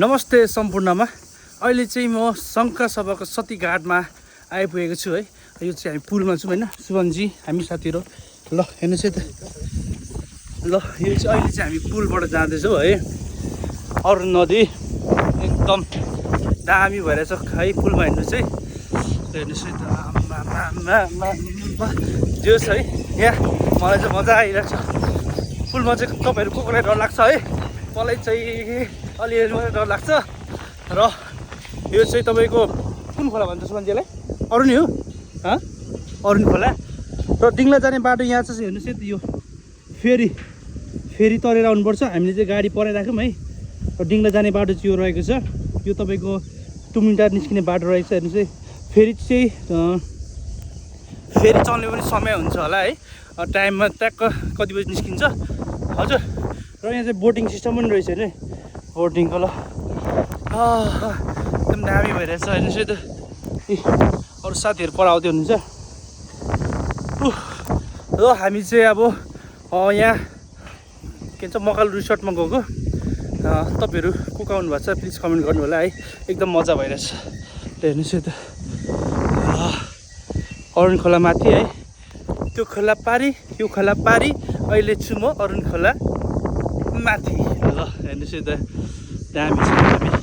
नमस्ते सम्पूर्णमा अहिले चाहिँ म शङ्खसभाको सतीघाटमा आइपुगेको छु है। यो चाहिँ हामी पुलमा छौँ हैन शुभमजी हामी साथीहरु। ल हेर्नुस् है त। ल यो चाहिँ अहिले चाहिँ हामी पुलबाट जाँदैछौँ है। अरुण नदी एकदम दामी भएर छ है पुलमा हिँड्नु चाहिँ। हेर्नुस् है त जोस है। यहाँ मलाई चाहिँ मजा आइरहेको छ। पुलमा चाहिँ तपाईहरु कोलाई डर लाग्छ है। मलाई चाहिँ अलिअलि मात्रै डर लाग्छ। र यो चाहिँ तपाईको कुन खोला भन्छ सुमन्जीलाई? अरुण हो? अरुण खोला। र डिङ्ला जाने बाटो यहाँ चाहिँ हेर्नुस् है यो फेरी तरेर आउनुपर्छ। हामीले चाहिँ गाडी पराइराख्यौँ है। र डिङ्ला जाने बाटो चाहिँ यो रहेको छ। यो तपाईको तुमिनटार निस्किने बाटो रहेछ। हेर्नुस् है फेरि चल्ने पनि समय हुन्छ होला है। टाइममा ट्याक्क कति बजी निस्किन्छ हजुर। र यहाँ चाहिँ बोटिङ सिस्टम पनि रहेछ अरे। बोटिङको ल एकदम दामी भइरहेछ। हेर्नुहोस् है त अरू साथीहरू पर आउँदै हुनुहुन्छ। र हामी चाहिँ अब यहाँ के भन्छ मकाल रिसोर्टमा गएको। तपाईँहरू को आउनु भएको छ प्लिज कमेन्ट गर्नु होला है। एकदम मजा भइरहेछ। हेर्नुहोस् है त अरुण खोला माथि है। त्यो खोला पारी यो खोला पारी अहिले छु म अरुण खोला माथि। ल हेर्नुहोस् है त दामी छ दामी।